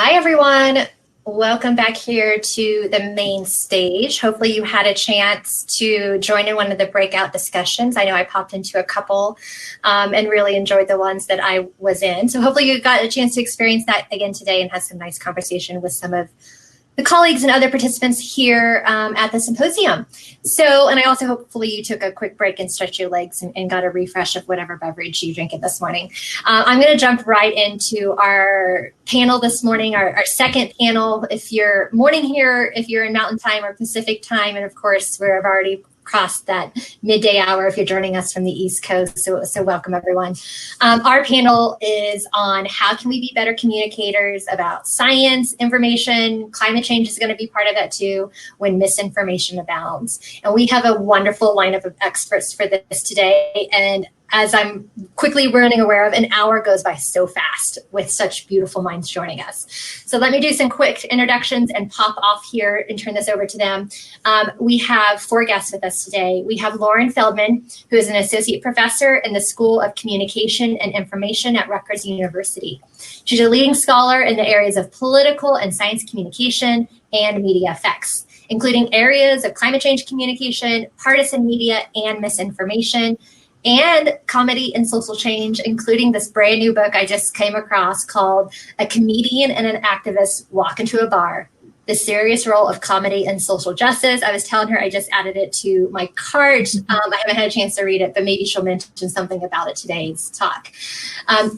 Hi, everyone. Welcome back here to the main stage. Hopefully you had a chance to join in one of the breakout discussions. I know I popped into a couple and really enjoyed the ones that I was in. So hopefully you got a chance to experience that again today and have some nice conversation with some of the colleagues and other participants here at the symposium. So, and I also hopefully you took a quick break and stretched your legs and got a refresh of whatever beverage you drank this morning. I'm going to jump right into our panel this morning, our second panel. If you're morning here, if you're in Mountain Time or Pacific Time, and of course, we've already crossed that midday hour if you're joining us from the East Coast. So welcome, everyone. Our panel is on how can we be better communicators about science, information, climate change is going to be part of that too, when misinformation abounds. And we have a wonderful lineup of experts for this today. And as I'm quickly running aware of, an hour goes by so fast with such beautiful minds joining us. So let me do some quick introductions and pop off here and turn this over to them. We have 4 guests with us today. We have Lauren Feldman, who is an associate professor in the School of Communication and Information at Rutgers University. She's a leading scholar in the areas of political and science communication and media effects, including areas of climate change communication, partisan media, and misinformation, and comedy and social change, including this brand new book I just came across called A Comedian and an Activist Walk into a Bar, The Serious Role of Comedy and Social Justice. I was telling her I just added it to my cart. I haven't had a chance to read it, but maybe she'll mention something about it today's talk.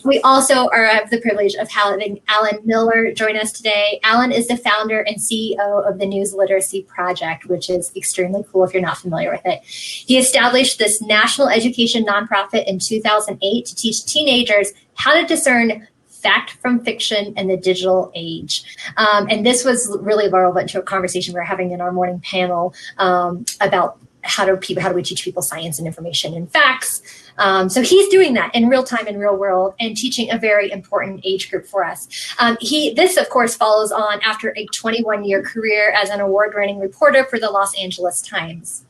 We also have the privilege of having Alan Miller join us today. Alan is the founder and CEO of the News Literacy Project, which is extremely cool if you're not familiar with it. He established this national education nonprofit in 2008 to teach teenagers how to discern fact from fiction in the digital age. And this was really relevant to a conversation we were having in our morning panel about how do we teach people science and information and facts. So he's doing that in real time, in real world, and teaching a very important age group for us. This, of course, follows on after a 21-year career as an award-winning reporter for the Los Angeles Times.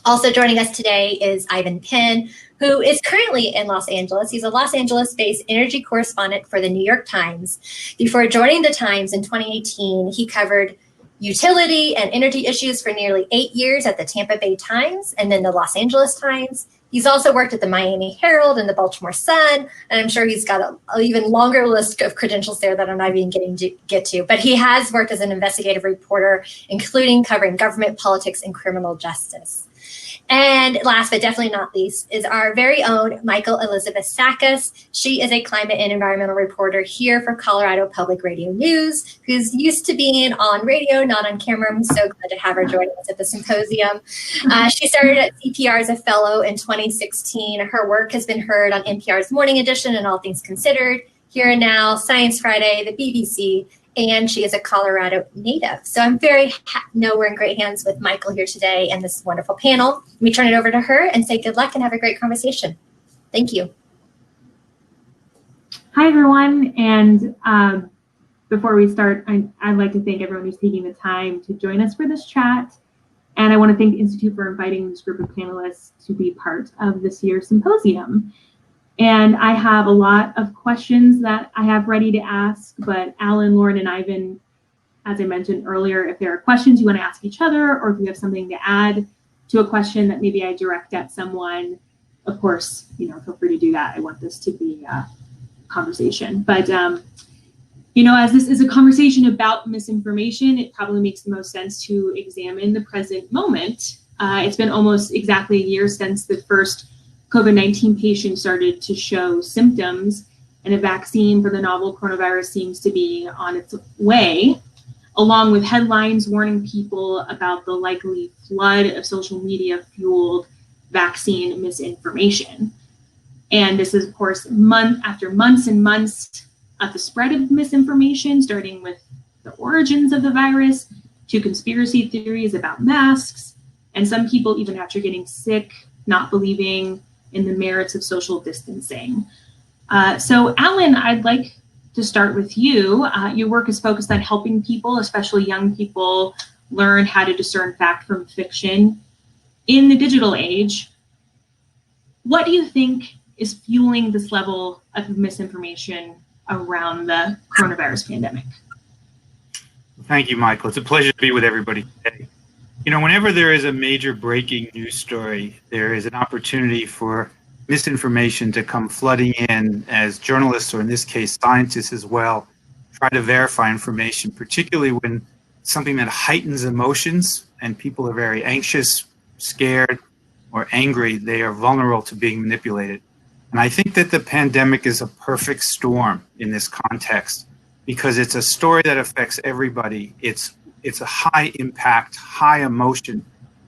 Also joining us today is Ivan Penn, who is currently in Los Angeles. He's a Los Angeles-based energy correspondent for the New York Times. Before joining the Times in 2018, he covered utility and energy issues for nearly 8 years at the Tampa Bay Times and then the Los Angeles Times. He's also worked at the Miami Herald and the Baltimore Sun, and I'm sure he's got an even longer list of credentials there that I'm not even getting to get to. But he has worked as an investigative reporter, including covering government, politics, and criminal justice. And last but definitely not least is our very own Elizabeth Sakas. She is a climate and environmental reporter here for Colorado Public Radio News, who's used to being on radio, not on camera. I'm so glad to have her join us at the symposium. She started at CPR as a fellow in 2016. Her work has been heard on NPR's Morning Edition and All Things Considered, Here and Now, Science Friday, the BBC, and she is a Colorado native. So I'm very know we're in great hands with Michael here today and this wonderful panel. Let me turn it over to her and say good luck and have a great conversation. Thank you. Hi, everyone. And before we start, I'd like to thank everyone who's taking the time to join us for this chat. And I want to thank the Institute for inviting this group of panelists to be part of this year's symposium. And I have a lot of questions that I have ready to ask, but Alan, Lauren, and Ivan, as I mentioned earlier, if there are questions you want to ask each other, or if you have something to add to a question that maybe I direct at someone, of course, feel free to do that. I want this to be a conversation. But, as this is a conversation about misinformation, it probably makes the most sense to examine the present moment. It's been almost exactly a year since the first COVID-19 patient started to show symptoms, and a vaccine for the novel coronavirus seems to be on its way, along with headlines warning people about the likely flood of social media-fueled vaccine misinformation. And this is, of course, month after months and months of the spread of misinformation, starting with the origins of the virus to conspiracy theories about masks, and some people, even after getting sick, not believing in the merits of social distancing. So Alan, I'd like to start with you. Your work is focused on helping people, especially young people, learn how to discern fact from fiction in the digital age. What do you think is fueling this level of misinformation around the coronavirus pandemic? Thank you, Michael. It's a pleasure to be with everybody today. You know, whenever there is a major breaking news story, there is an opportunity for misinformation to come flooding in as journalists, or in this case, scientists as well, try to verify information, particularly when something that heightens emotions and people are very anxious, scared, or angry, they are vulnerable to being manipulated. And I think that the pandemic is a perfect storm in this context because it's a story that affects everybody. It's a high impact, high emotion,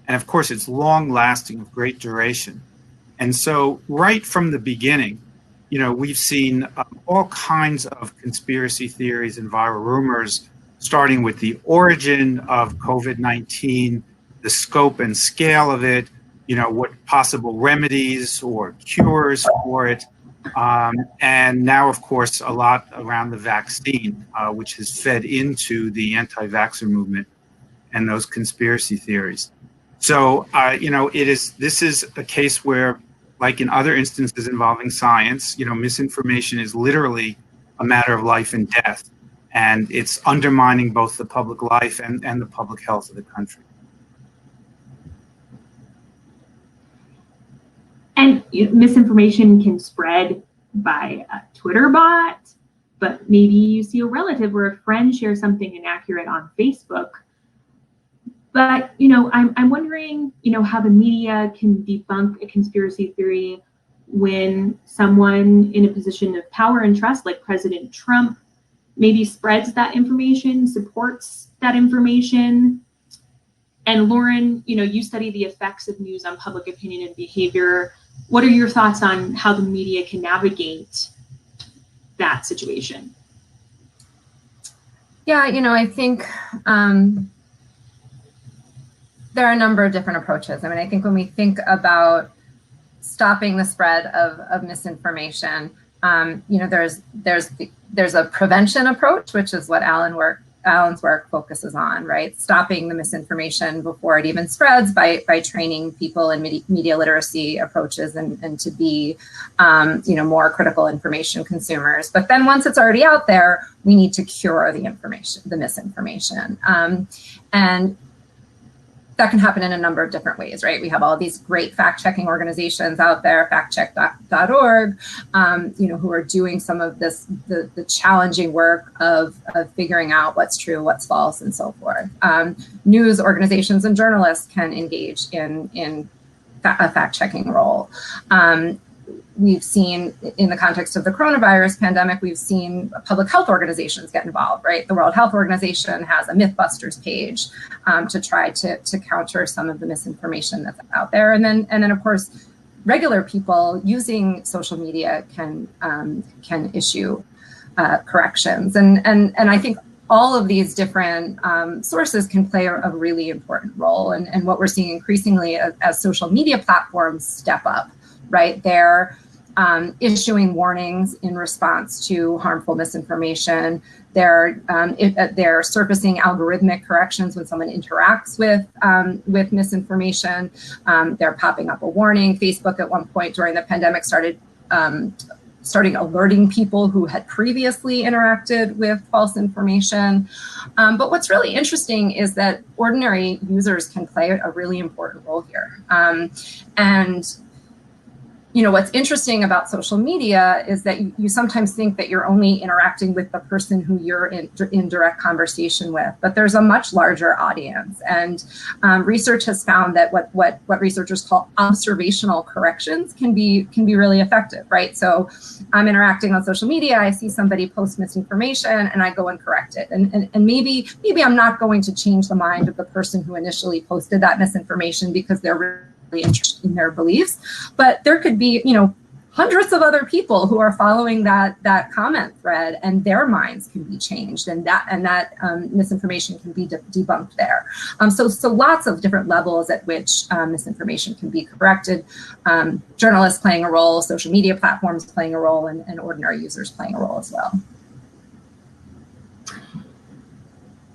and of course it's long lasting, of great duration. And so right from the beginning, you know, we've seen all kinds of conspiracy theories and viral rumors, starting with the origin of COVID-19, the scope and scale of it, you know, what possible remedies or cures for it. And now, of course, a lot around the vaccine, which has fed into the anti-vaxxer movement and those conspiracy theories. So, you know, this is a case where, like in other instances involving science, you know, misinformation is literally a matter of life and death. And it's undermining both the public life and the public health of the country. And misinformation can spread by a Twitter bot, but maybe you see a relative or a friend share something inaccurate on Facebook. But, you know, I'm wondering, you know, how the media can debunk a conspiracy theory when someone in a position of power and trust, like President Trump, maybe spreads that information, supports that information. And Lauren, you know, you study the effects of news on public opinion and behavior. What are your thoughts on how the media can navigate that situation? Yeah, you know, I think there are a number of different approaches. I mean, I think when we think about stopping the spread of misinformation, you know, there's a prevention approach, which is what Alan's work focuses on, right? Stopping the misinformation before it even spreads by training people in media literacy approaches and to be, you know, more critical information consumers. But then once it's already out there, we need to cure the misinformation. And that can happen in a number of different ways, right? We have all these great fact-checking organizations out there, factcheck.org, you know, who are doing some of this, the challenging work of figuring out what's true, what's false, and so forth. News organizations and journalists can engage in a fact-checking role. We've seen, in the context of the coronavirus pandemic, we've seen public health organizations get involved, right? The World Health Organization has a Mythbusters page to try to counter some of the misinformation that's out there. And then of course, regular people using social media can issue corrections. And I think all of these different sources can play a really important role. And what we're seeing increasingly as social media platforms step up, right? They're issuing warnings in response to harmful misinformation. They're surfacing algorithmic corrections when someone interacts with misinformation. They're popping up a warning. Facebook at one point during the pandemic starting alerting people who had previously interacted with false information. But what's really interesting is that ordinary users can play a really important role here. And you know, what's interesting about social media is that you sometimes think that you're only interacting with the person who you're in direct conversation with, but there's a much larger audience. And research has found that what researchers call observational corrections can be really effective, right? So I'm interacting on social media, I see somebody post misinformation, and I go and correct it. And maybe I'm not going to change the mind of the person who initially posted that misinformation because they're interested in their beliefs, but there could be, you know, hundreds of other people who are following that comment thread, and their minds can be changed, and that misinformation can be debunked there. So lots of different levels at which misinformation can be corrected. Journalists playing a role, social media platforms playing a role, and ordinary users playing a role as well.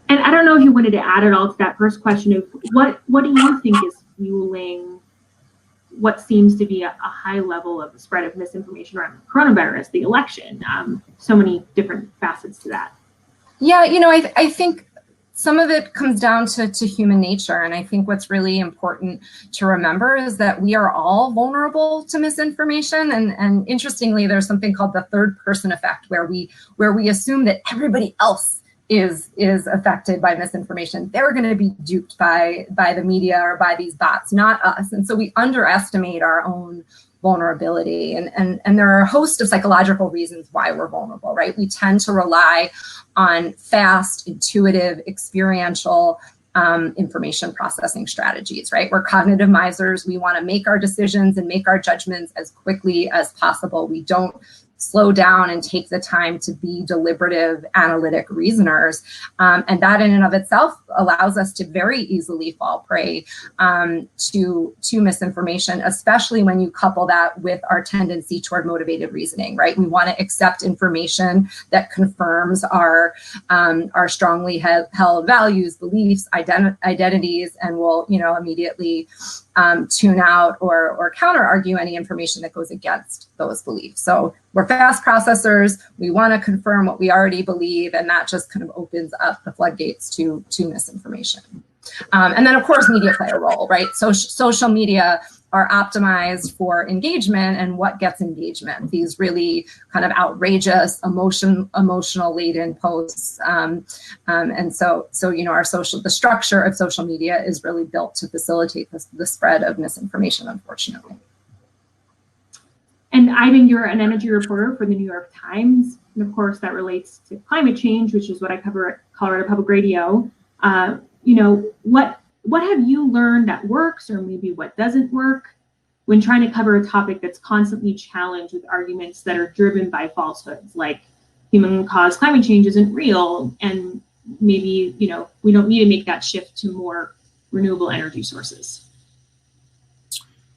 And I don't know if you wanted to add at all to that first question of what do you think is fueling what seems to be a high level of the spread of misinformation around coronavirus, the election, so many different facets to that. Yeah, you know, I think some of it comes down to human nature. And I think what's really important to remember is that we are all vulnerable to misinformation. And interestingly, there's something called the third person effect, where we assume that everybody else is affected by misinformation. They're going to be duped by the media or by these bots, not us. And so we underestimate our own vulnerability. And there are a host of psychological reasons why we're vulnerable, right? We tend to rely on fast, intuitive, experiential information processing strategies, right? We're cognitive misers. We want to make our decisions and make our judgments as quickly as possible. We don't slow down and take the time to be deliberative, analytic reasoners. And that in and of itself allows us to very easily fall prey to misinformation, especially when you couple that with our tendency toward motivated reasoning, right? We want to accept information that confirms our strongly held values, beliefs, identities, and will, immediately tune out or counter argue any information that goes against those beliefs. So we're fast processors. We want to confirm what we already believe, and that just kind of opens up the floodgates to misinformation. And then, of course, media play a role, right? Social media are optimized for engagement, and what gets engagement? These really kind of outrageous, emotional laden posts. And so the structure of social media is really built to facilitate the spread of misinformation, unfortunately. And Ivan, you're an energy reporter for the New York Times, and of course that relates to climate change, which is what I cover at Colorado Public Radio. What have you learned that works, or maybe what doesn't work, when trying to cover a topic that's constantly challenged with arguments that are driven by falsehoods, like human-caused climate change isn't real, and maybe we don't need to make that shift to more renewable energy sources?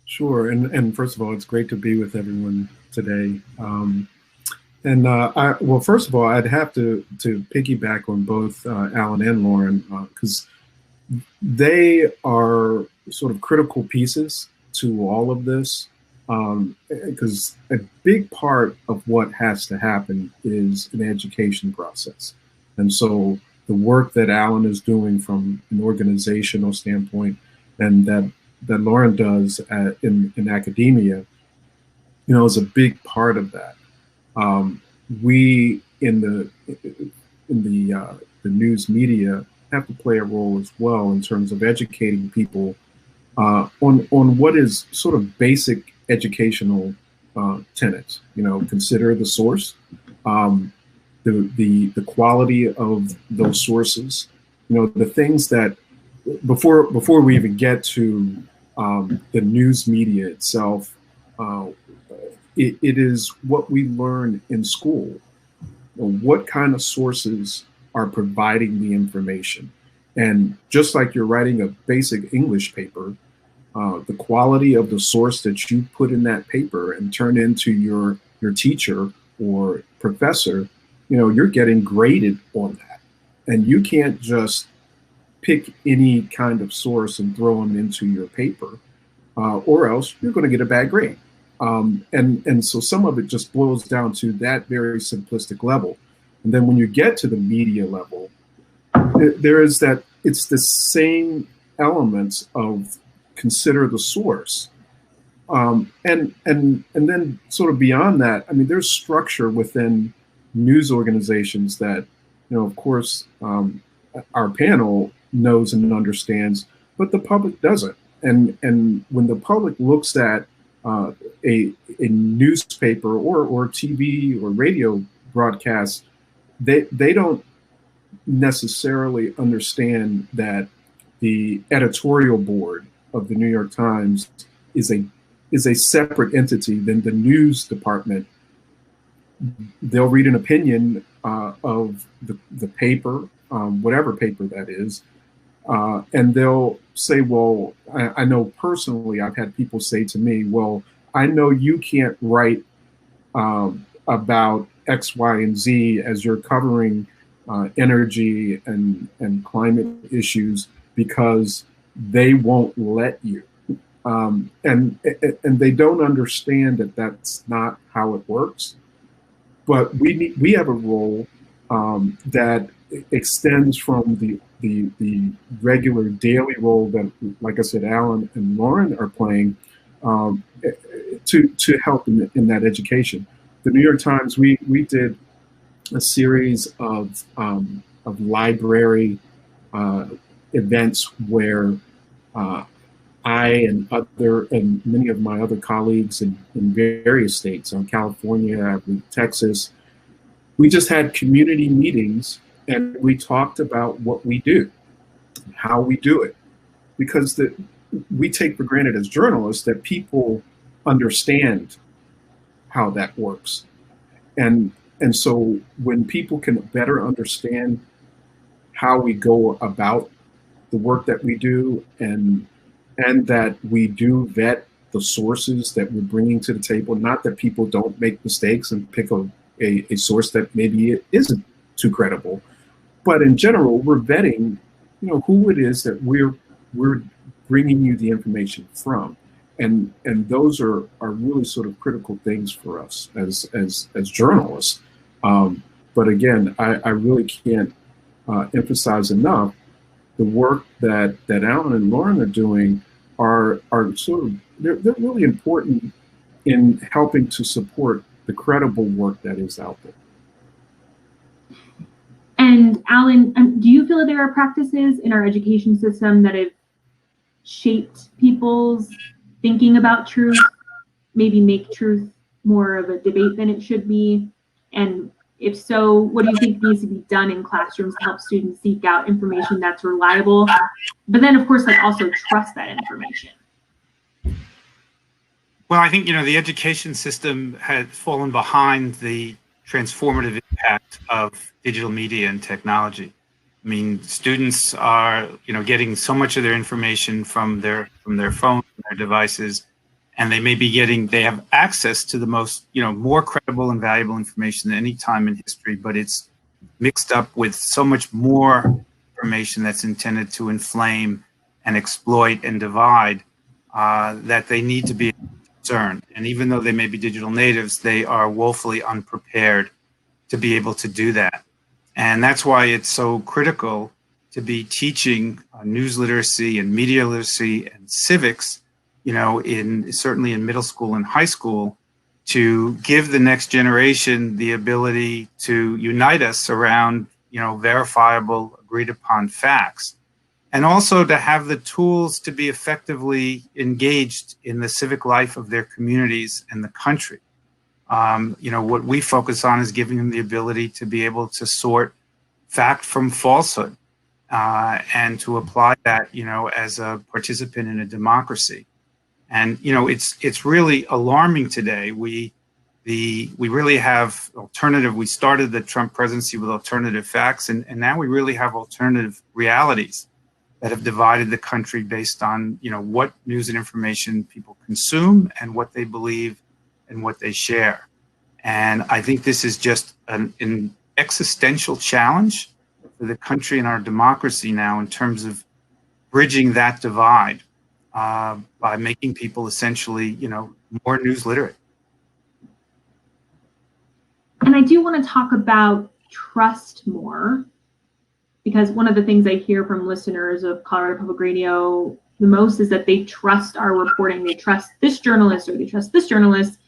Sure, and first of all, it's great to be with everyone today. Well, first of all, I'd have to piggyback on both Alan and Lauren, because they are sort of critical pieces to all of this, because a big part of what has to happen is an education process. And so the work that Alan is doing from an organizational standpoint, and that Lauren does in academia, is a big part of that. We in the news media have to play a role as well in terms of educating people on what is sort of basic educational tenets. Consider the source, the quality of those sources. The things that before we even get to the news media itself, it is what we learn in school. What kind of sources are providing the information? And just like you're writing a basic English paper, the quality of the source that you put in that paper and turn into your teacher or professor, you're getting graded on that. And you can't just pick any kind of source and throw them into your paper, or else you're going to get a bad grade. And so some of it just boils down to that very simplistic level. And then when you get to the media level, there is that it's the same elements of consider the source. And then sort of beyond that, I mean, there's structure within news organizations that, of course, our panel knows and understands, but the public doesn't. And when the public looks at a newspaper or TV or radio broadcast, they don't necessarily understand that the editorial board of the New York Times is a separate entity than the news department. They'll read an opinion of the paper, whatever paper that is, and they'll say, well, I know personally, I've had people say to me, well, I know you can't write about X, Y, and Z as you're covering energy and climate issues because they won't let you. And they don't understand that that's not how it works. But we have a role that extends from the regular daily role that, like I said, Alan and Lauren are playing, to help in that education. The New York Times, we did a series of library events where I and many of my other colleagues in various states, California, Texas, we just had community meetings and we talked about what we do, how we do it, because we take for granted as journalists that people understand how that works. And so when people can better understand how we go about the work that we do, and that we do vet the sources that we're bringing to the table, not that people don't make mistakes and pick a source that maybe it isn't too credible, but in general, we're vetting, who it is that we're bringing you the information from. And those are really sort of critical things for us as journalists. But again, I really can't emphasize enough the work that Alan and Lauren are doing are sort of, they're really important in helping to support the credible work that is out there. And Alan, do you feel that there are practices in our education system that have shaped people's thinking about truth, maybe make truth more of a debate than it should be? And if so, what do you think needs to be done in classrooms to help students seek out information that's reliable, but then of course also trust that information? Well, I think, the education system had fallen behind the transformative impact of digital media and technology. I mean, students are, getting so much of their information from their phones, their devices, and they have access to the most, more credible and valuable information than any time in history, but it's mixed up with so much more information that's intended to inflame and exploit and divide, that they need to be concerned. And even though they may be digital natives, they are woefully unprepared to be able to do that. And that's why it's so critical to be teaching news literacy and media literacy and civics, certainly in middle school and high school, to give the next generation the ability to unite us around, verifiable, agreed upon facts, and also to have the tools to be effectively engaged in the civic life of their communities and the country. What we focus on is giving them the ability to be able to sort fact from falsehood, and to apply that, as a participant in a democracy. And, it's really alarming today. We really have alternative. We started the Trump presidency with alternative facts, and now we really have alternative realities that have divided the country based on, what news and information people consume and what they believe and what they share. And I think this is just an existential challenge for the country and our democracy now in terms of bridging that divide, by making people essentially, more news literate. And I do want to talk about trust more, because one of the things I hear from listeners of Colorado Public Radio the most is that they trust our reporting. They trust this journalist or they trust this journalist.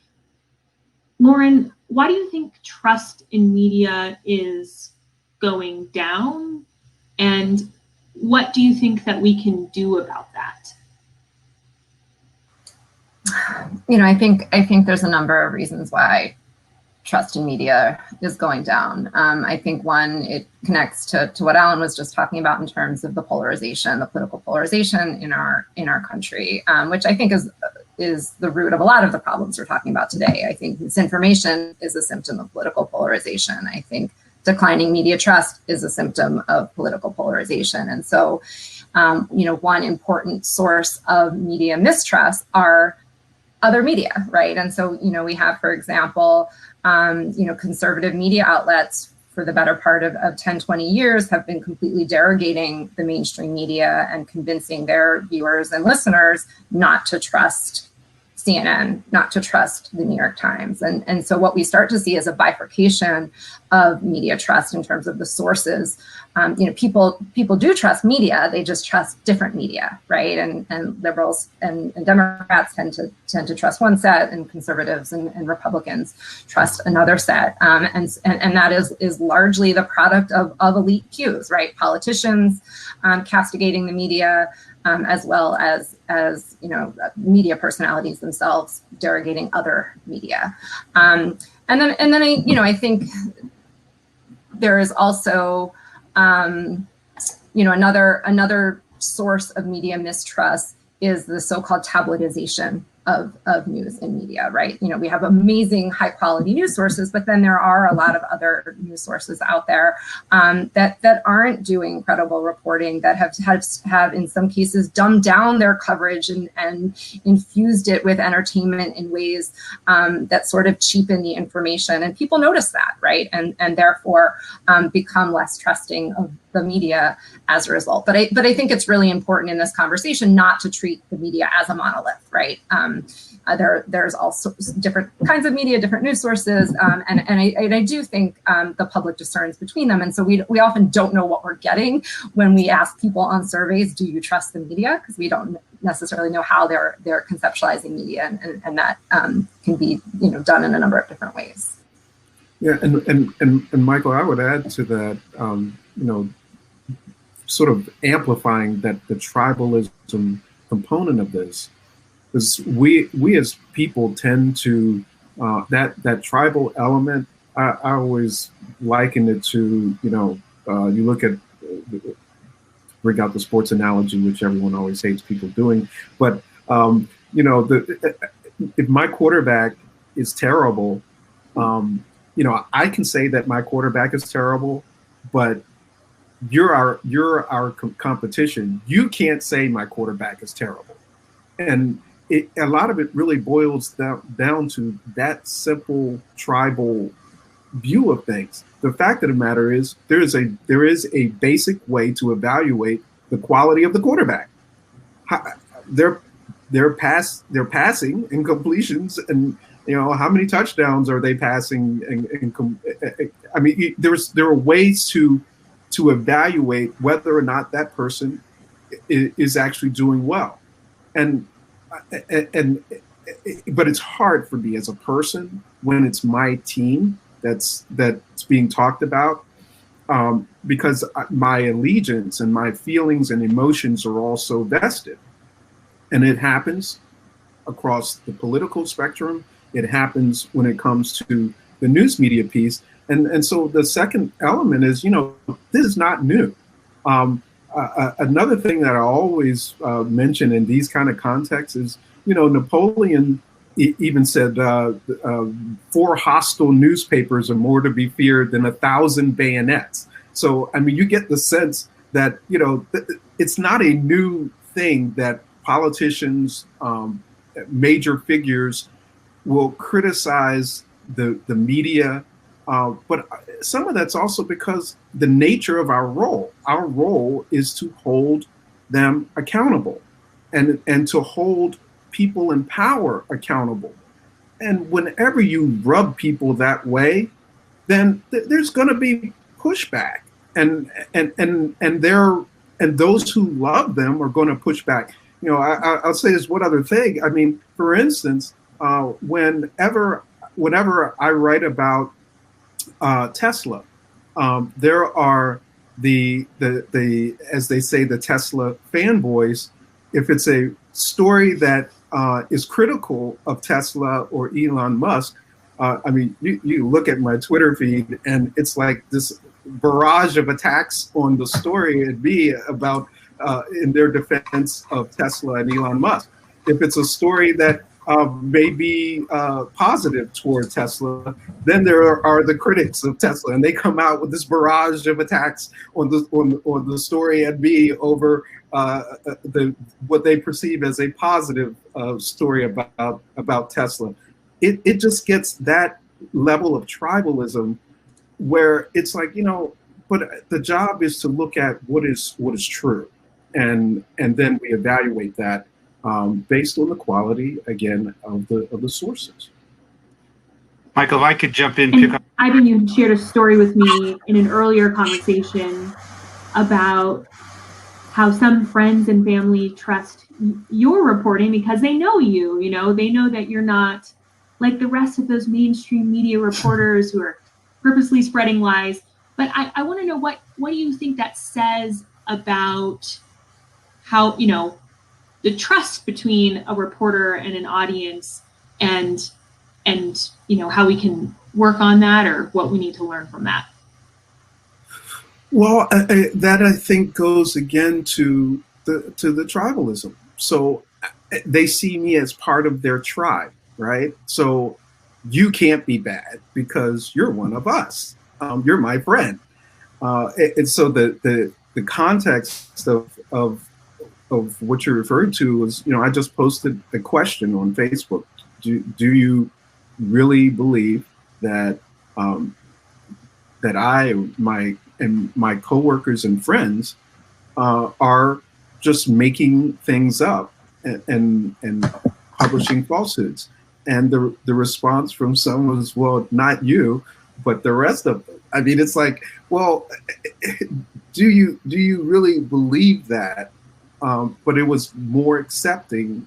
Lauren, why do you think trust in media is going down? And what do you think that we can do about that? I think there's a number of reasons why trust in media is going down. I think one, it connects to what Alan was just talking about in terms of the polarization, the political polarization in our country, which I think is the root of a lot of the problems we're talking about today. I think misinformation is a symptom of political polarization. I think declining media trust is a symptom of political polarization. And so, one important source of media mistrust are other media, right? And so, we have, for example, conservative media outlets for the better part of 10, 20 years have been completely derogating the mainstream media and convincing their viewers and listeners not to trust CNN, not to trust the New York Times. And so what we start to see is a bifurcation of media trust in terms of the sources. People do trust media, they just trust different media, right? And liberals and Democrats tend to trust one set, and conservatives and Republicans trust another set. And that is largely the product of elite cues, right? Politicians castigating the media, as well as media personalities themselves derogating other media. And then I think there is also another source of media mistrust is the so-called tabloidization of news and media, right? We have amazing high quality news sources, but then there are a lot of other news sources out there that aren't doing credible reporting, that have in some cases dumbed down their coverage and infused it with entertainment in ways that sort of cheapen the information. And people notice that, right? And therefore become less trusting of the media as a result. But I think it's really important in this conversation not to treat the media as a monolith, right? There's also different kinds of media, different news sources, and I do think the public discerns between them. And so we often don't know what we're getting when we ask people on surveys, do you trust the media? Because we don't necessarily know how they're conceptualizing media, and that can be done in a number of different ways. Yeah, and Michael, I would add to that, sort of amplifying that the tribalism component of this, because we as people tend to that tribal element. I always liken it to you look at bring out the sports analogy, which everyone always hates people doing, but if my quarterback is terrible, I can say that my quarterback is terrible, but you're our competition. You can't say my quarterback is terrible. And a lot of it really boils down to that simple tribal view of things. The fact of the matter is there is a basic way to evaluate the quality of the quarterback. They're passing and completions, and how many touchdowns are they passing? I mean, there are ways to evaluate whether or not that person is actually doing well, but it's hard for me as a person when it's my team that's being talked about, because my allegiance and my feelings and emotions are also vested, and it happens across the political spectrum. It happens when it comes to the news media piece. And so the second element is, this is not new. Another thing that I always mention in these kind of contexts is, Napoleon even said 4 hostile newspapers are more to be feared than 1,000 bayonets. So, I mean, you get the sense that, it's not a new thing that politicians, major figures will criticize the media. But some of that's also because the nature of our role. Our role is to hold them accountable and to hold people in power accountable. And whenever you rub people that way, then there's going to be pushback, and those who love them are going to push back. I'll say this one other thing. I mean, for instance, whenever I write about Tesla, there are the as they say, the Tesla fanboys. If it's a story that is critical of Tesla or Elon Musk, I mean, you look at my Twitter feed and it's like this barrage of attacks on the story and me about in their defense of Tesla and Elon Musk. If it's a story that may be positive toward Tesla, then there are the critics of Tesla, and they come out with this barrage of attacks on the story and me over what they perceive as a positive story about Tesla. It just gets that level of tribalism where it's like, but the job is to look at what is true, and then we evaluate that based on the quality, again, of the sources. Michael, if I could jump in, pick up. Ivan, you shared a story with me in an earlier conversation about how some friends and family trust your reporting because they know you, they know that you're not like the rest of those mainstream media reporters who are purposely spreading lies. But I want to know what do you think that says about how, the trust between a reporter and an audience and how we can work on that or what we need to learn from that? Well, that I think goes again to the tribalism. So they see me as part of their tribe, right? So you can't be bad because you're one of us. You're my friend. And so the context of what you're referring to was, I just posted a question on Facebook. Do you really believe that that I, my coworkers and friends are just making things up and publishing falsehoods? And the response from some was, well, not you, but the rest of them. I mean, it's like, well, do you really believe that? But it was more accepting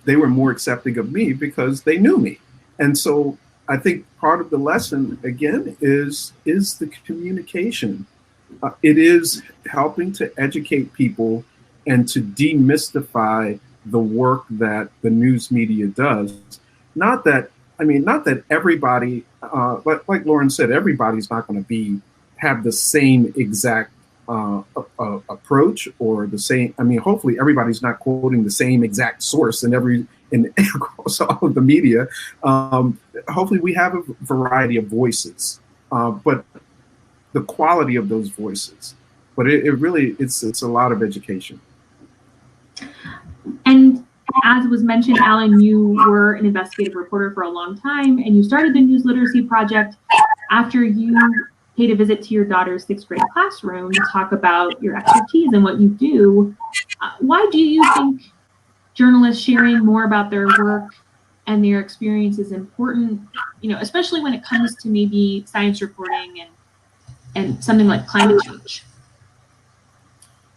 they were more accepting of me because they knew me. And so I think part of the lesson, again, is the communication. It is helping to educate people and to demystify the work that the news media does. Not that everybody, like Lauren said, everybody's not going to have the same exact approach or the same. I mean, hopefully everybody's not quoting the same exact source in across all of the media. Hopefully we have a variety of voices, but the quality of those voices. But it really, it's a lot of education. And as was mentioned, Alan, you were an investigative reporter for a long time, and you started the News Literacy Project after you paid a visit to your daughter's 6th grade classroom to talk about your expertise and what you do. Why do you think journalists sharing more about their work and their experience is important, especially when it comes to maybe science reporting and something like climate change?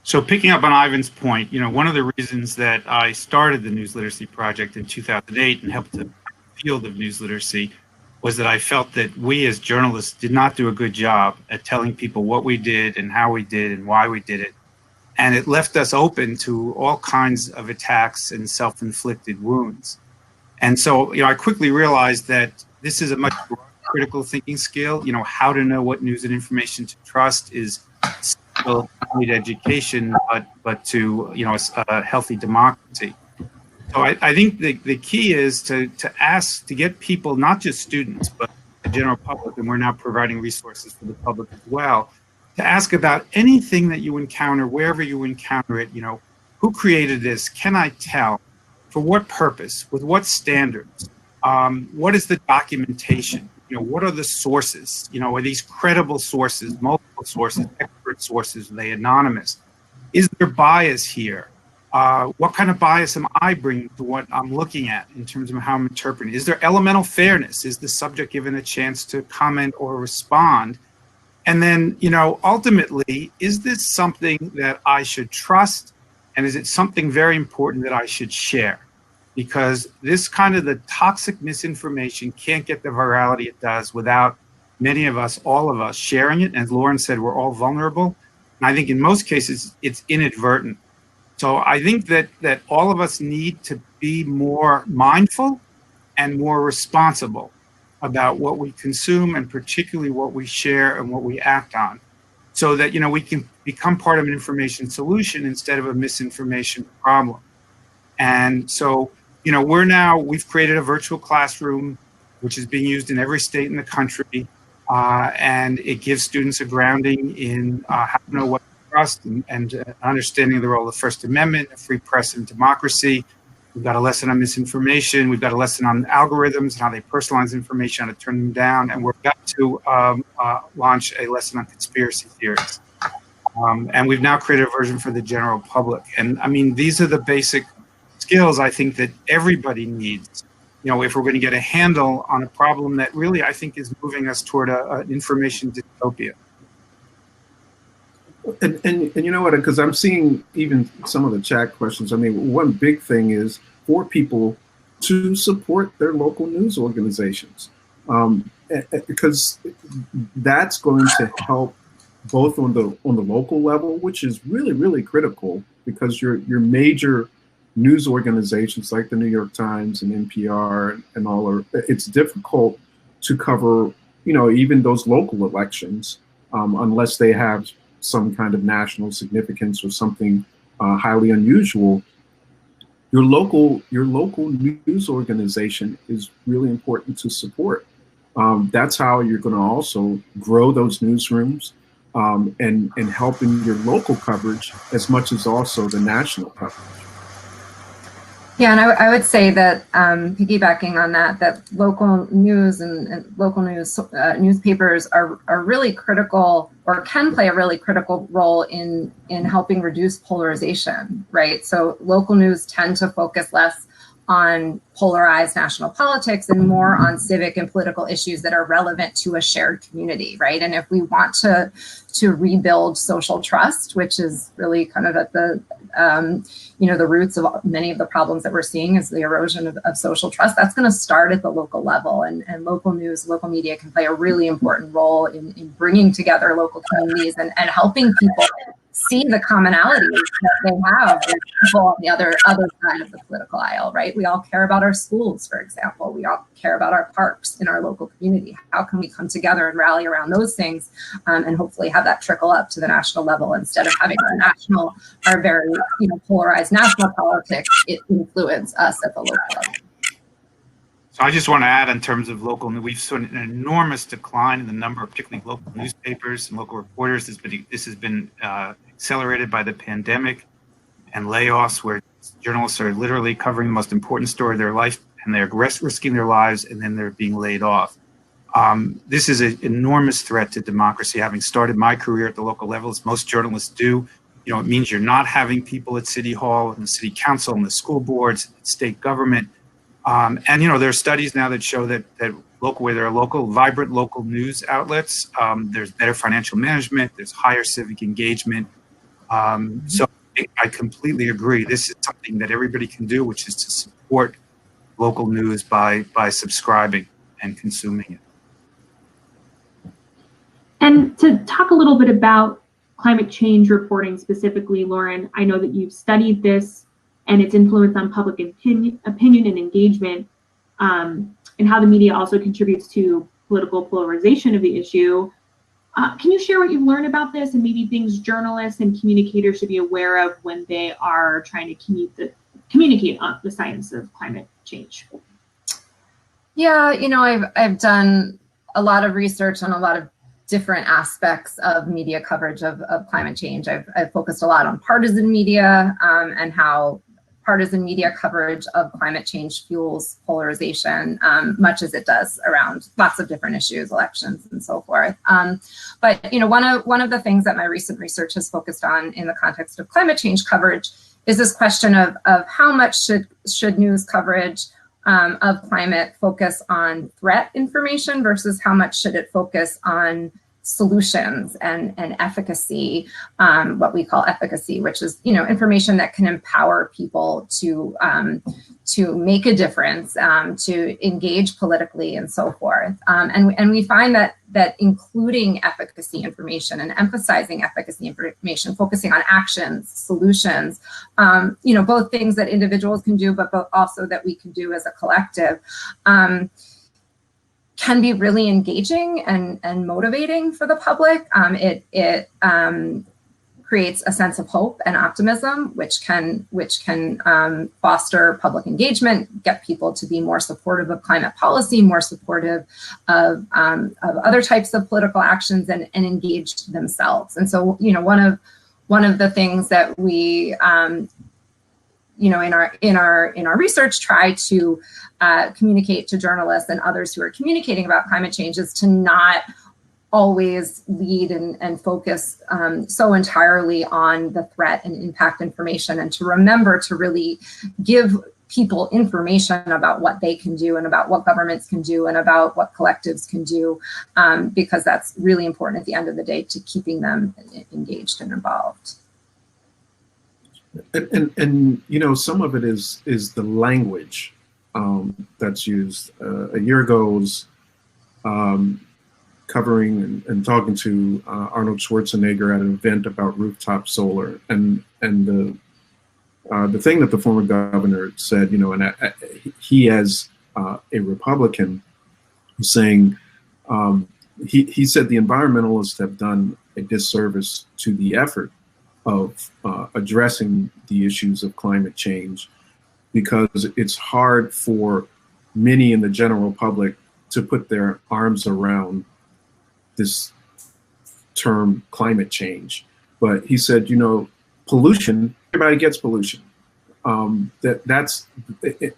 So picking up on Ivan's point, one of the reasons that I started the News Literacy Project in 2008 and helped the field of news literacy was that I felt that we as journalists did not do a good job at telling people what we did and how we did and why we did it. And it left us open to all kinds of attacks and self-inflicted wounds. And so, I quickly realized that this is a much broader critical thinking skill. How to know what news and information to trust is still not only to education, but to, a healthy democracy. So I think the key is to get people, not just students, but the general public, and we're now providing resources for the public as well, to ask about anything that you encounter, wherever you encounter it. Who created this? Can I tell? For what purpose? With what standards? What is the documentation? What are the sources? Are these credible sources, multiple sources, expert sources? Are they anonymous? Is there bias here? What kind of bias am I bringing to what I'm looking at in terms of how I'm interpreting? Is there elemental fairness? Is the subject given a chance to comment or respond? And then, ultimately, is this something that I should trust? And is it something very important that I should share? Because this kind of the toxic misinformation can't get the virality it does without many of us, all of us, sharing it. As Lauren said, we're all vulnerable. And I think in most cases, it's inadvertent. So I think that all of us need to be more mindful and more responsible about what we consume and particularly what we share and what we act on, so that we can become part of an information solution instead of a misinformation problem. And so we've created a virtual classroom which is being used in every state in the country, and it gives students a grounding in how to know what to trust and understanding the role of the First Amendment, a free press and democracy. We've got a lesson on misinformation. We've got a lesson on algorithms and how they personalize information, how to turn them down. And we're about to launch a lesson on conspiracy theories. And we've now created a version for the general public. And I mean, these are the basic skills I think that everybody needs if we're going to get a handle on a problem that really, I think, is moving us toward an information dystopia. And you know what, because I'm seeing even some of the chat questions. I mean, one big thing is for people to support their local news organizations, because that's going to help both on the local level, which is really, really critical, because your major news organizations like the New York Times and NPR and all it's difficult to cover, even those local elections, unless they have some kind of national significance or something highly unusual. Your local news organization is really important to support. That's how you're going to also grow those newsrooms and helping your local coverage as much as also the national coverage. Yeah, and I would say that piggybacking on that local news and local news newspapers are really critical, or can play a really critical role in helping reduce polarization, right? So local news tend to focus less on polarized national politics and more on civic and political issues that are relevant to a shared community, right? And if we want to rebuild social trust, which is really kind of at the the roots of many of the problems that we're seeing is the erosion of social trust, that's going to start at the local level. And local news, local media can play a really important role in bringing together local communities and helping people see the commonalities that they have with people on the other side of the political aisle, right? We all care about our schools, for example. We all care about our parks in our local community. How can we come together and rally around those things and hopefully have that trickle up to the national level instead of having our very polarized national politics influence us at the local level. So I just want to add, in terms of local news, we've seen an enormous decline in the number of particularly local newspapers and local reporters. This has been accelerated by the pandemic and layoffs, where journalists are literally covering the most important story of their life, and they're risking their lives, and then they're being laid off. This is an enormous threat to democracy. Having started my career at the local level, as most journalists do, it means you're not having people at City Hall and the City Council and the school boards, state government. And there are studies now that show that where there are vibrant local news outlets, there's better financial management, there's higher civic engagement. So I completely agree. This is something that everybody can do, which is to support local news by subscribing and consuming it. And to talk a little bit about climate change reporting specifically, Lauren, I know that you've studied this and its influence on public opinion and engagement, and how the media also contributes to political polarization of the issue. Can you share what you've learned about this and maybe things journalists and communicators should be aware of when they are trying to communicate on the science of climate change? Yeah, I've done a lot of research on a lot of different aspects of media coverage of climate change. I've focused a lot on partisan media and how partisan media coverage of climate change fuels polarization, much as it does around lots of different issues, elections and so forth. But one of the things that my recent research has focused on in the context of climate change coverage is this question of how much should news coverage of climate focus on threat information versus how much should it focus on solutions and efficacy, what we call efficacy, which is information that can empower people to make a difference, to engage politically and so forth. And we find that including efficacy information and emphasizing efficacy information, focusing on actions, solutions, both things that individuals can do, but also that we can do as a collective, can be really engaging and motivating for the public. It creates a sense of hope and optimism, which can foster public engagement, get people to be more supportive of climate policy, more supportive of other types of political actions, and engage themselves. And so, one of the things that we in our research try to communicate to journalists and others who are communicating about climate change is to not always lead and focus so entirely on the threat and impact information, and to remember to really give people information about what they can do and about what governments can do and about what collectives can do, because that's really important at the end of the day to keeping them engaged and involved. And you know, some of it is the language that's used. A year ago, I was covering and talking to Arnold Schwarzenegger at an event about rooftop solar, and the thing that the former governor said, you know, and he as a Republican was saying, he said the environmentalists have done a disservice to the effort of addressing the issues of climate change, because it's hard for many in the general public to put their arms around this term climate change. But he said, you know, pollution, everybody gets pollution. That's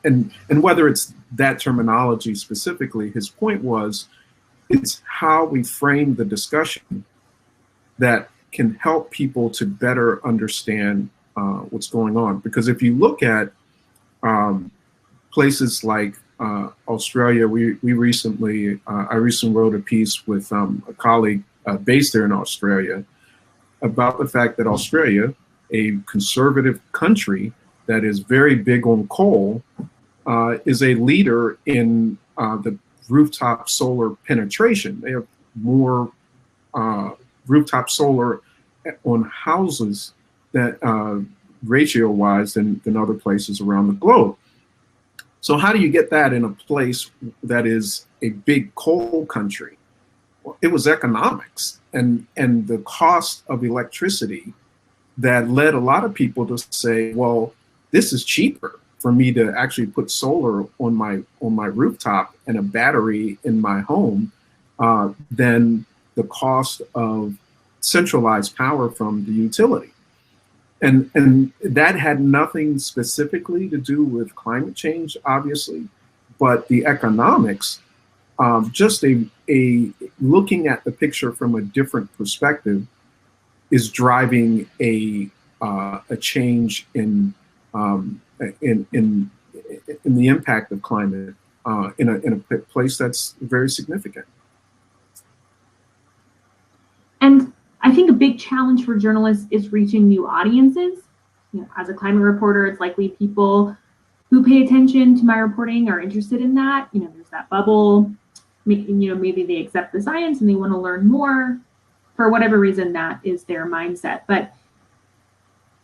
and whether it's that terminology specifically, his point was, it's how we frame the discussion that can help people to better understand what's going on. Because if you look at places like Australia, I recently wrote a piece with a colleague based there in Australia about the fact that Australia, a conservative country that is very big on coal, is a leader in the rooftop solar penetration. They have more rooftop solar on houses that ratio-wise than other places around the globe. So how do you get that in a place that is a big coal country? Well, it was economics and the cost of electricity that led a lot of people to say, well, this is cheaper for me to actually put solar on my rooftop and a battery in my home than the cost of centralized power from the utility. And that had nothing specifically to do with climate change, obviously, but the economics, just a looking at the picture from a different perspective, is driving a change in the impact of climate in a place that's very significant. And I think a big challenge for journalists is reaching new audiences. You know, as a climate reporter, it's likely people who pay attention to my reporting are interested in that. You know, there's that bubble. You know, maybe they accept the science and they want to learn more. For whatever reason, that is their mindset. But,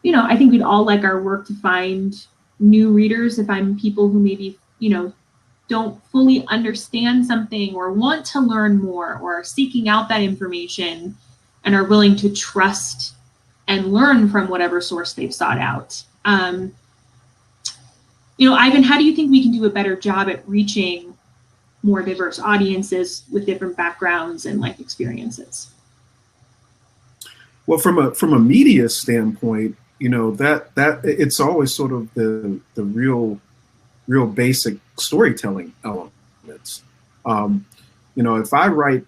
you know, I think we'd all like our work to find new readers. If I'm people who maybe, you know, don't fully understand something or want to learn more or are seeking out that information and are willing to trust and learn from whatever source they've sought out. You know, Ivan, how do you think we can do a better job at reaching more diverse audiences with different backgrounds and life experiences? Well, from a media standpoint, you know, that it's always sort of the real basic storytelling elements. You know, if I write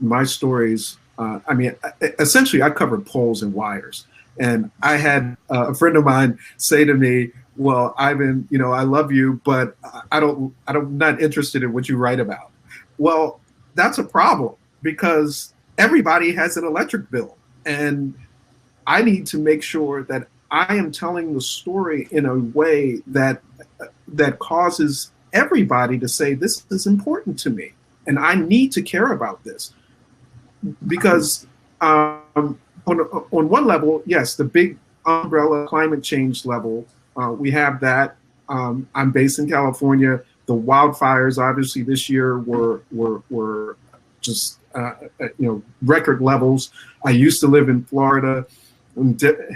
my stories, I mean, essentially I covered poles and wires, and I had a friend of mine say to me, well, Ivan, you know, I love you, but I'm not interested in what you write about. Well, that's a problem, because everybody has an electric bill, and I need to make sure that I am telling the story in a way that causes everybody to say, this is important to me, and I need to care about this. Because on one level, yes, the big umbrella climate change level, we have that. I'm based in California. The wildfires, obviously, this year were just you know, record levels. I used to live in Florida,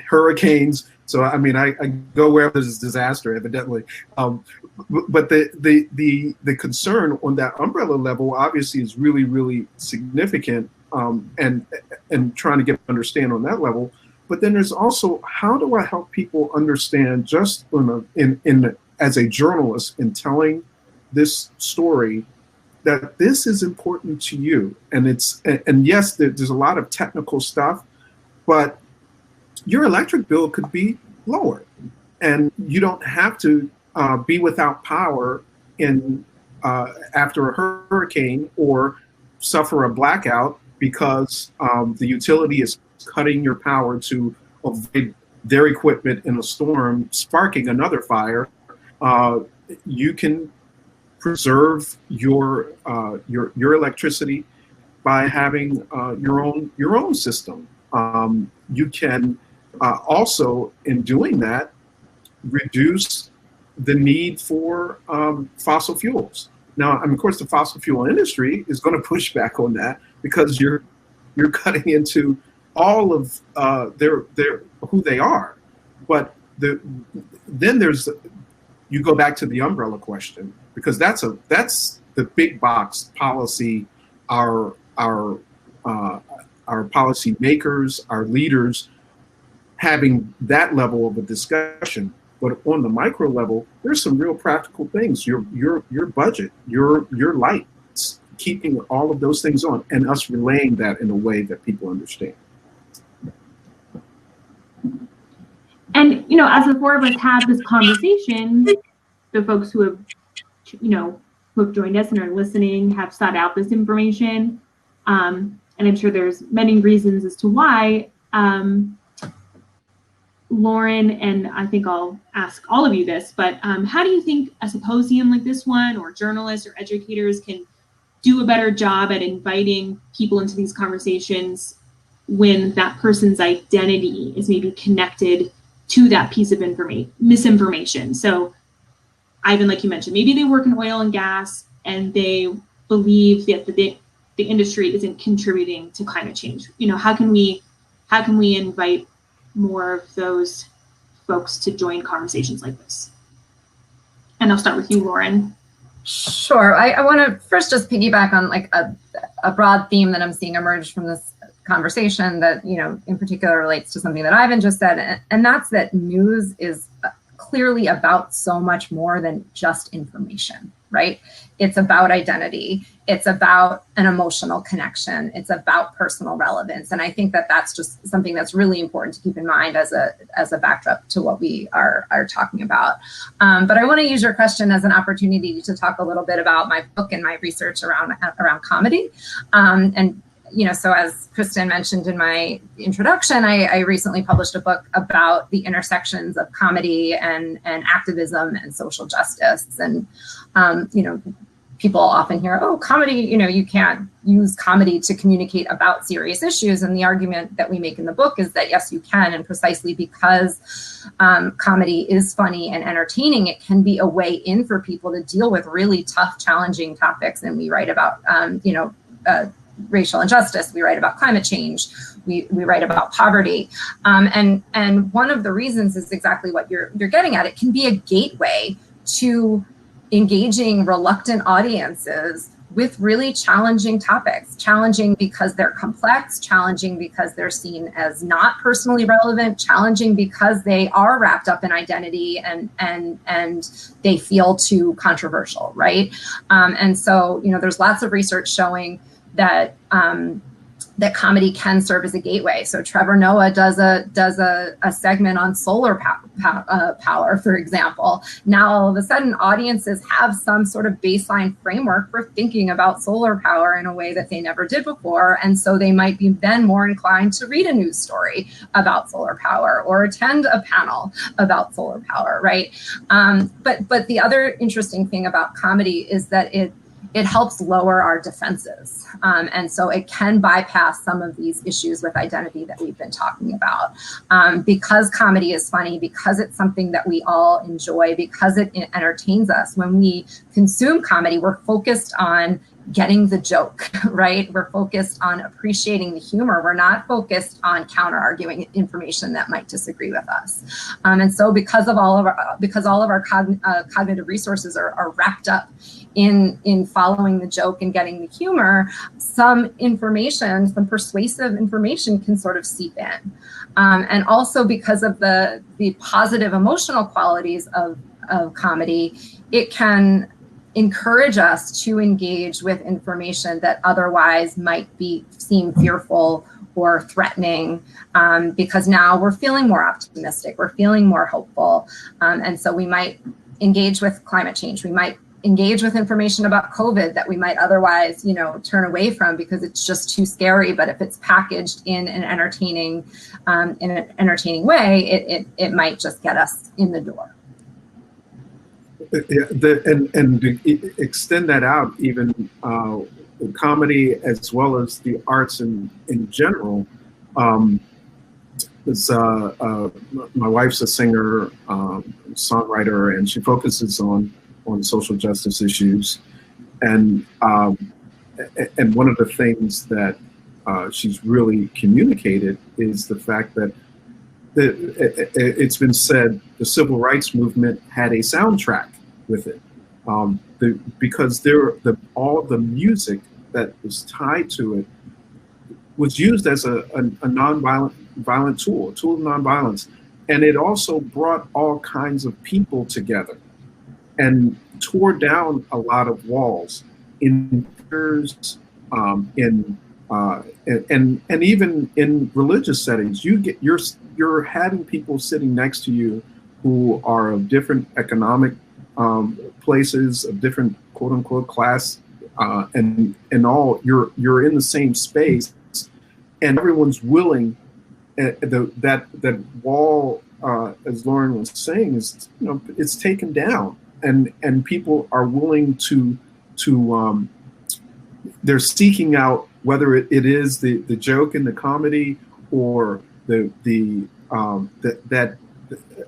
hurricanes. So I mean, I go wherever there's a disaster, evidently. But the concern on that umbrella level obviously is really, really significant. And trying to get understand on that level. But then there's also, how do I help people understand, just as a journalist in telling this story, that this is important to you. And yes, there's a lot of technical stuff, but your electric bill could be lower, and you don't have to be without power in after a hurricane, or suffer a blackout because the utility is cutting your power to avoid their equipment in a storm, sparking another fire. You can preserve your electricity by having your own system. You can also, in doing that, reduce the need for fossil fuels. Now, I mean, of course, the fossil fuel industry is going to push back on that, because you're cutting into all of their who they are. But then you go back to the umbrella question, because that's the big box policy. Our policy makers, our leaders, having that level of a discussion. But on the micro level, there's some real practical things. Your budget, your lights, keeping all of those things on, and us relaying that in a way that people understand. And as the four of us have this conversation, the folks who have joined us and are listening have sought out this information, and I'm sure there's many reasons as to why. Lauren, and I think I'll ask all of you this, but how do you think a symposium like this one, or journalists or educators, can do a better job at inviting people into these conversations when that person's identity is maybe connected to that piece of misinformation? So, Ivan, like you mentioned, maybe they work in oil and gas and they believe that the industry isn't contributing to climate change. How can we invite more of those folks to join conversations like this? And I'll start with you, Lauren. Sure. I want to first just piggyback on like a broad theme that I'm seeing emerge from this conversation that, in particular relates to something that Ivan just said, and that's that news is clearly about so much more than just information, right? It's about identity. It's about an emotional connection. It's about personal relevance. And I think that that's just something that's really important to keep in mind as a backdrop to what we are talking about. But I want to use your question as an opportunity to talk a little bit about my book and my research around comedy. So as Kristen mentioned in my introduction, I recently published a book about the intersections of comedy and activism and social justice. And, people often hear, oh, comedy, you can't use comedy to communicate about serious issues. And the argument that we make in the book is that, yes, you can. And precisely because comedy is funny and entertaining, it can be a way in for people to deal with really tough, challenging topics. And we write about, racial injustice. We write about climate change. We write about poverty. And one of the reasons is exactly what you're getting at. It can be a gateway to engaging reluctant audiences with really challenging topics. Challenging because they're complex, challenging because they're seen as not personally relevant, challenging because they are wrapped up in identity and they feel too controversial, right? And so, there's lots of research showing that that comedy can serve as a gateway. So Trevor Noah does a segment on solar power, for example. Now all of a sudden audiences have some sort of baseline framework for thinking about solar power in a way that they never did before. And so they might be then more inclined to read a news story about solar power or attend a panel about solar power, right? But the other interesting thing about comedy is that it helps lower our defenses. And so it can bypass some of these issues with identity that we've been talking about. Because comedy is funny, because it's something that we all enjoy, because it entertains us. When we consume comedy, we're focused on getting the joke, right? We're focused on appreciating the humor. We're not focused on counter-arguing information that might disagree with us. And so because all of our cognitive resources are wrapped up in following the joke and getting the humor, some information, some persuasive information can sort of seep in. And also because of the positive emotional qualities of comedy, it can encourage us to engage with information that otherwise might seem fearful or threatening, because now we're feeling more optimistic, we're feeling more hopeful. And so we might engage with climate change. We might engage with information about COVID that we might otherwise, turn away from because it's just too scary. But if it's packaged in an entertaining way, it might just get us in the door. And to extend that out, even comedy as well as the arts in general. My wife's a singer, songwriter, and she focuses on social justice issues. And one of the things that she's really communicated is the fact that it's been said the civil rights movement had a soundtrack with it, because all the music that was tied to it was used as a violent tool of nonviolence, and it also brought all kinds of people together and tore down a lot of walls in peers, and even in religious settings. You're having people sitting next to you who are of different economic places, of different quote unquote class, and all. You're in the same space, and everyone's willing. That wall, as Lauren was saying, is it's taken down, and people are willing to they're seeking out, whether it is the joke and the comedy, or that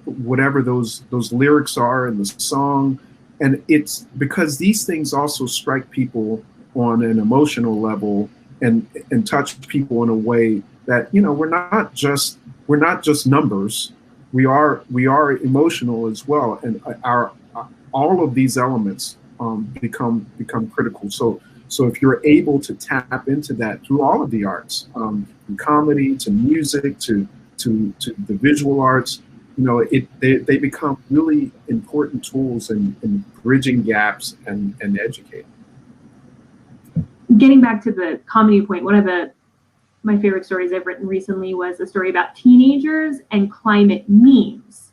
whatever those lyrics are in the song. And it's because these things also strike people on an emotional level and touch people in a way that, we're not just numbers. We are emotional as well, and all of these elements become critical. So if you're able to tap into that through all of the arts, from comedy to music to the visual arts, they become really important tools in bridging gaps and educating. Getting back to the comedy point, one of my favorite stories I've written recently was a story about teenagers and climate memes.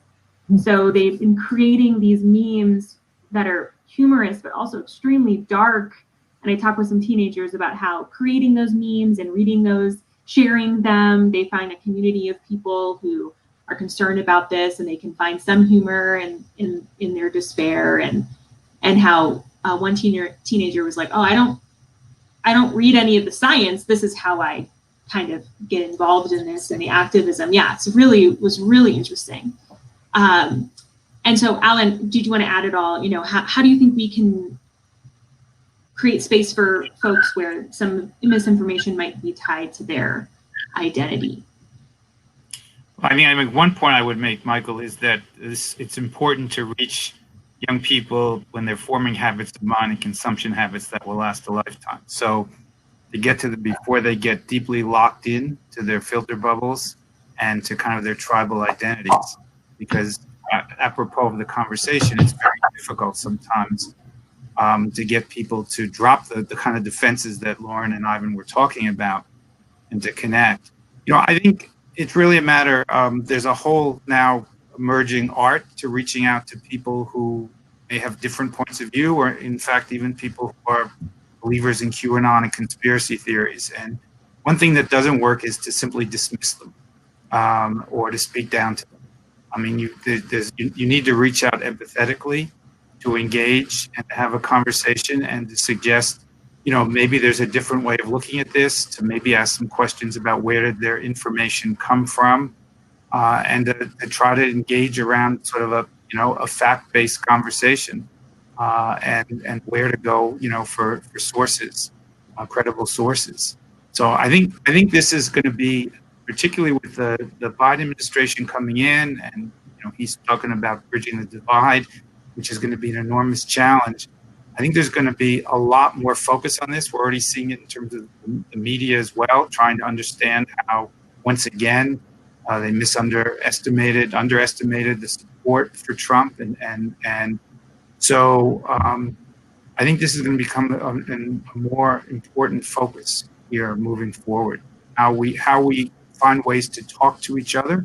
So they've been creating these memes that are humorous, but also extremely dark. And I talked with some teenagers about how creating those memes and reading those, sharing them, they find a community of people who are concerned about this, and they can find some humor in their despair. And how one teenager was like, "Oh, I don't read any of the science. This is how I kind of get involved in this and the activism." Yeah, it was really interesting. And so, Alan, did you want to add at all? How do you think we can create space for folks where some misinformation might be tied to their identity? I mean, one point I would make, Michael, is that it's important to reach young people when they're forming habits of mind and consumption habits that will last a lifetime. So to get to before they get deeply locked in to their filter bubbles and to kind of their tribal identities, because apropos of the conversation, it's very difficult sometimes to get people to drop the kind of defenses that Lauren and Ivan were talking about and to connect. I think it's really a matter, there's a whole now emerging art to reaching out to people who may have different points of view, or in fact, even people who are believers in QAnon and conspiracy theories. And one thing that doesn't work is to simply dismiss them or to speak down to them. I mean, you need to reach out empathetically, to engage and to have a conversation, and to suggest, maybe there's a different way of looking at this, to maybe ask some questions about where did their information come from, and to try to engage around sort of a fact-based conversation, and where to go, for sources, credible sources. So I think this is going to be, particularly with the Biden administration coming in, and he's talking about bridging the divide, which is going to be an enormous challenge. I think there's going to be a lot more focus on this. We're already seeing it in terms of the media as well, trying to understand how, once again, they underestimated the support for Trump, and so I think this is going to become a more important focus here moving forward. How we find ways to talk to each other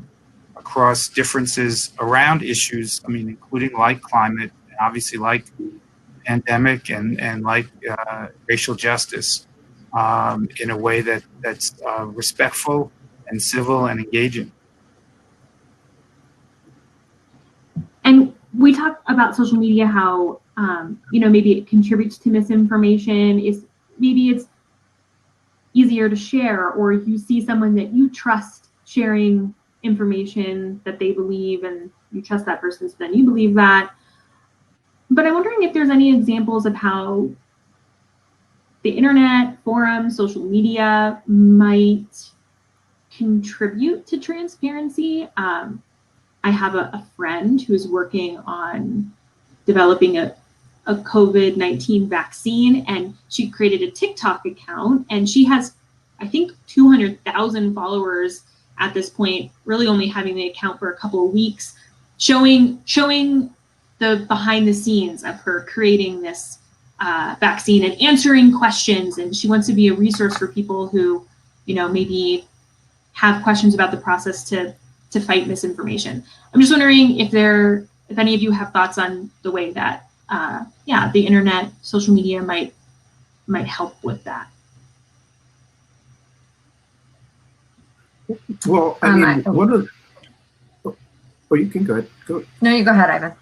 across differences around issues, including like climate obviously like pandemic and like racial justice in a way that's respectful and civil and engaging. And we talk about social media, how maybe it contributes to misinformation. Maybe it's easier to share, or you see someone that you trust sharing information that they believe, and you trust that person, so then you believe that. But I'm wondering if there's any examples of how the internet, forums, social media might contribute to transparency. I have a friend who's working on developing a COVID-19 vaccine, and she created a TikTok account, and she has, I think, 200,000 followers at this point, really only having the account for a couple of weeks, showing the behind the scenes of her creating this vaccine and answering questions. And she wants to be a resource for people who, maybe have questions about the process to fight misinformation. I'm just wondering if any of you have thoughts on the way that the internet, social media might help with that. Well, I mean, you can go ahead. No, you go ahead, Ivan.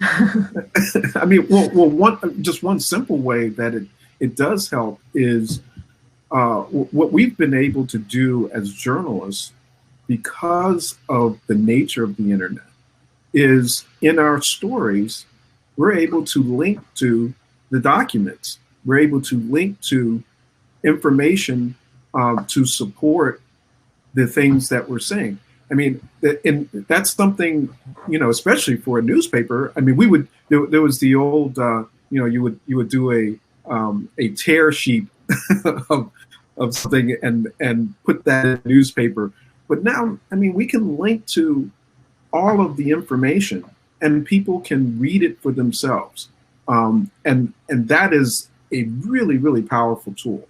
I mean, one simple way that it does help is what we've been able to do as journalists, because of the nature of the internet, is in our stories, we're able to link to the documents. We're able to link to information to support the things that we're saying. I mean, and that's something, especially for a newspaper. I mean, there was the old, you would do a tear sheet of something and put that in a newspaper. But now, I mean, we can link to all of the information, and people can read it for themselves. And that is a really, really powerful tool.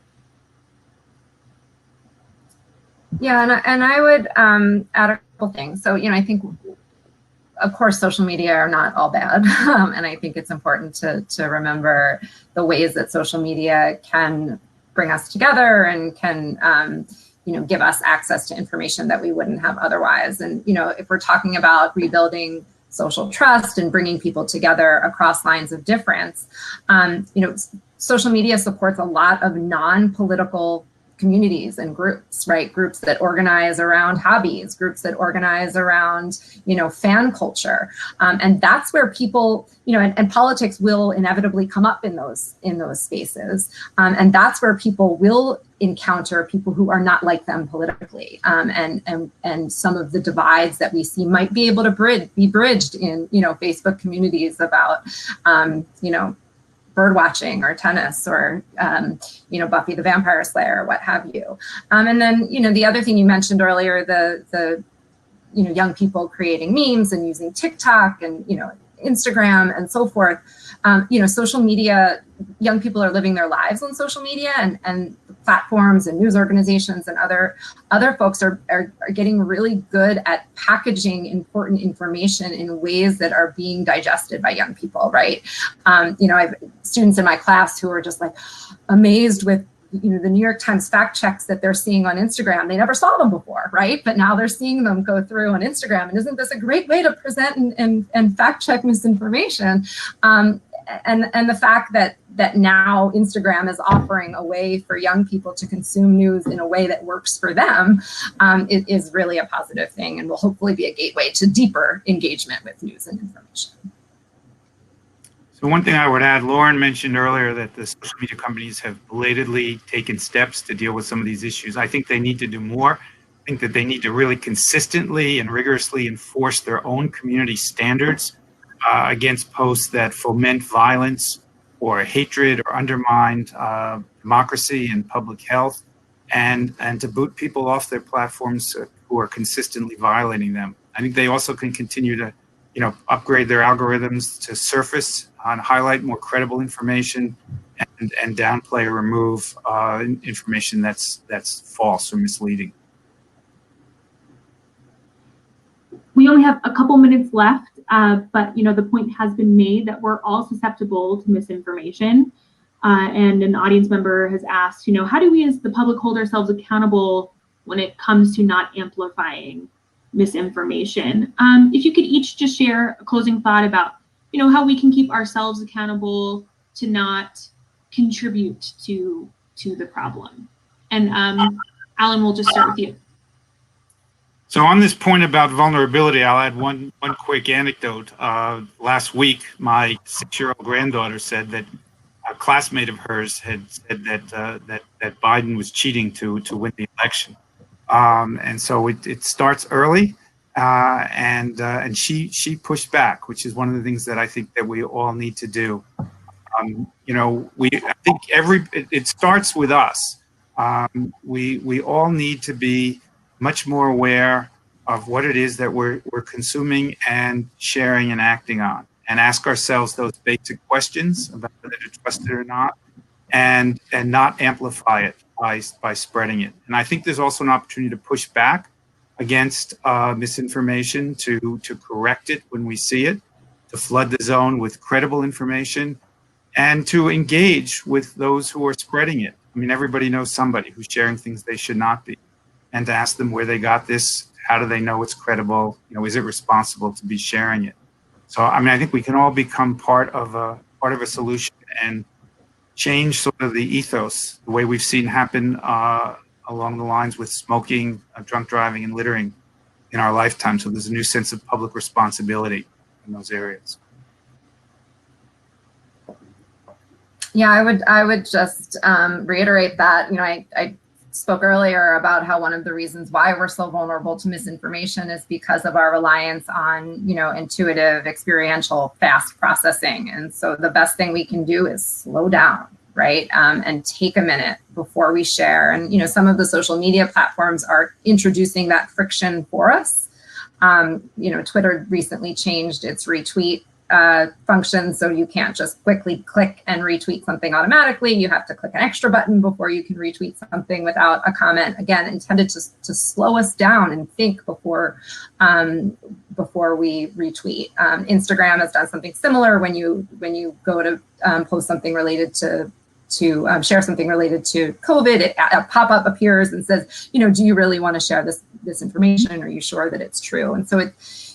Yeah, and I would add a couple things. So, I think, of course, social media are not all bad. And I think it's important to remember the ways that social media can bring us together and can give us access to information that we wouldn't have otherwise. And, if we're talking about rebuilding social trust and bringing people together across lines of difference, social media supports a lot of non-political communities and groups, right? Groups that organize around hobbies, groups that organize around, fan culture. And that's where people, and politics will inevitably come up in those spaces. And that's where people will encounter people who are not like them politically. And some of the divides that we see might be able to be bridged in, Facebook communities about, bird watching or tennis or, Buffy the Vampire Slayer, what have you. And then, the other thing you mentioned earlier, the young people creating memes and using TikTok and, Instagram and so forth. Social media, young people are living their lives on social media, and platforms and news organizations and other folks are getting really good at packaging important information in ways that are being digested by young people, right? I have students in my class who are just like amazed with the New York Times fact checks that they're seeing on Instagram. They never saw them before, right? But now they're seeing them go through on Instagram. And isn't this a great way to present and fact check misinformation? And the fact that now Instagram is offering a way for young people to consume news in a way that works for them is really a positive thing, and will hopefully be a gateway to deeper engagement with news and information. So one thing I would add, Lauren mentioned earlier that the social media companies have belatedly taken steps to deal with some of these issues. I think they need to do more. I think that they need to really consistently and rigorously enforce their own community standards against posts that foment violence or hatred or undermine democracy and public health, and to boot people off their platforms who are consistently violating them. I think they also can continue to upgrade their algorithms to surface and highlight more credible information and downplay or remove information that's false or misleading. We only have a couple minutes left. but the point has been made that we're all susceptible to misinformation. And an audience member has asked, how do we as the public hold ourselves accountable when it comes to not amplifying misinformation? If you could each just share a closing thought about, how we can keep ourselves accountable to not contribute to the problem. And Alan, we'll just start with you. So on this point about vulnerability, I'll add one quick anecdote. Last week, my 6-year-old granddaughter said that a classmate of hers had said that Biden was cheating to win the election, and so it starts early, and she pushed back, which is one of the things that I think that we all need to do. I think it starts with us. We all need to be much more aware of what it is that we're consuming and sharing and acting on, and ask ourselves those basic questions about whether to trust it or not, and not amplify it by spreading it. And I think there's also an opportunity to push back against misinformation, to correct it when we see it, to flood the zone with credible information, and to engage with those who are spreading it. I mean, everybody knows somebody who's sharing things they should not be, and to ask them where they got this, how do they know it's credible, is it responsible to be sharing it? So, I mean, I think we can all become part of a solution and change sort of the ethos, the way we've seen happen along the lines with smoking, drunk driving, and littering in our lifetime. So there's a new sense of public responsibility in those areas. Yeah, I would just reiterate that. I spoke earlier about how one of the reasons why we're so vulnerable to misinformation is because of our reliance on, intuitive, experiential, fast processing. And so the best thing we can do is slow down, right? And take a minute before we share. And, some of the social media platforms are introducing that friction for us. Twitter recently changed its retweet function, so you can't just quickly click and retweet something automatically. You have to click an extra button before you can retweet something without a comment. Again, intended to slow us down and think before we retweet. Instagram has done something similar. When you go to post something related to share something related to COVID, a pop-up appears and says, do you really want to share this information? Are you sure that it's true? And so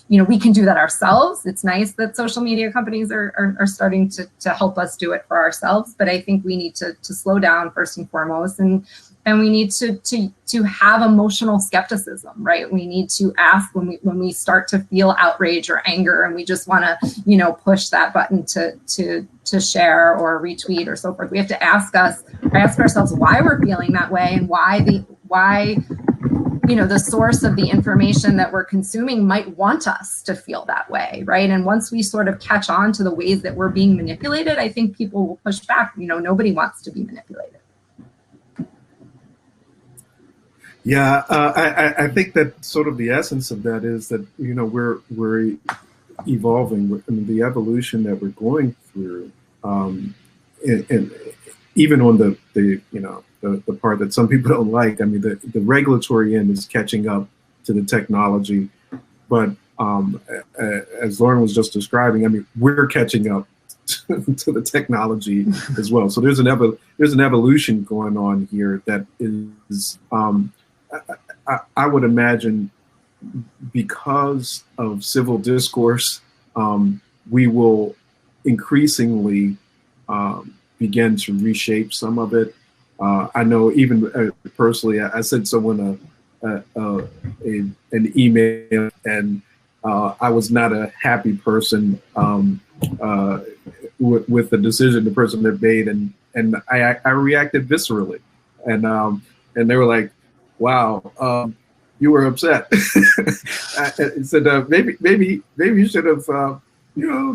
we can do that ourselves. It's nice that social media companies are starting to help us do it for ourselves. But I think we need to slow down first and foremost, and we need to have emotional skepticism, right? We need to ask when we start to feel outrage or anger, and we just want to push that button to share or retweet or so forth. We have to ask ourselves why we're feeling that way, and why the source of the information that we're consuming might want us to feel that way, right? And once we sort of catch on to the ways that we're being manipulated, I think people will push back. Nobody wants to be manipulated. Yeah, I think that sort of the essence of that is that we're evolving. I mean, the evolution that we're going through, and even on the part that some people don't like. I mean, the regulatory end is catching up to the technology, but as Lauren was just describing, I mean, we're catching up to the technology as well. So there's an evolution going on here that is, I would imagine, because of civil discourse, we will increasingly begin to reshape some of it. I know even personally, I sent someone an email, and I was not a happy person with the decision the person had made, and I reacted viscerally, and they were like, "Wow, you were upset." I said, "Maybe you should have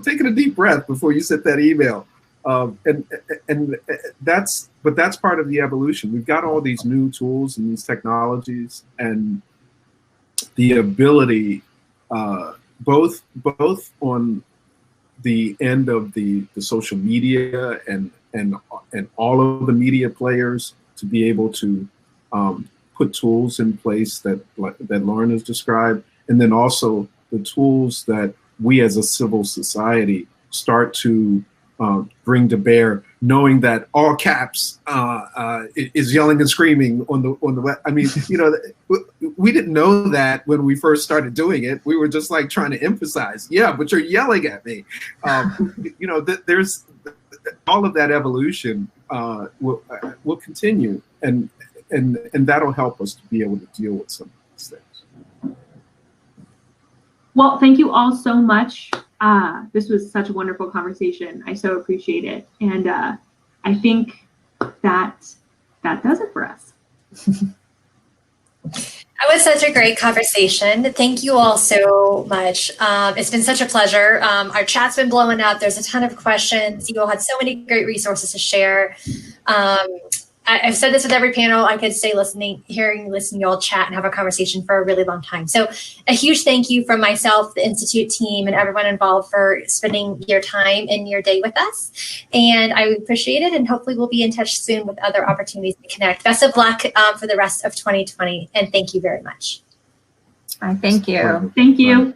taken a deep breath before you sent that email." And that's part of the evolution. We've got all these new tools and these technologies, and the ability, both on the end of the social media and all of the media players, to be able to put tools in place that Lauren has described, and then also the tools that we as a civil society start to bring to bear, knowing that all caps is yelling and screaming on the web. I mean, you know, we didn't know that when we first started doing it. We were just like trying to emphasize, yeah, but you're yelling at me. You know, there's all of that evolution will continue, and that'll help us to be able to deal with some of these things. Well, thank you all so much. This was such a wonderful conversation. I so appreciate it. And I think that does it for us. That was such a great conversation. Thank you all so much. It's been such a pleasure. Our chat's been blowing up. There's a ton of questions. You all had so many great resources to share. I've said this with every panel. I could stay listening to you all chat and have a conversation for a really long time. So a huge thank you from myself, the Institute team, and everyone involved for spending your time and your day with us. And I appreciate it. And hopefully we'll be in touch soon with other opportunities to connect. Best of luck for the rest of 2020. And thank you very much. Thank you. Thank you.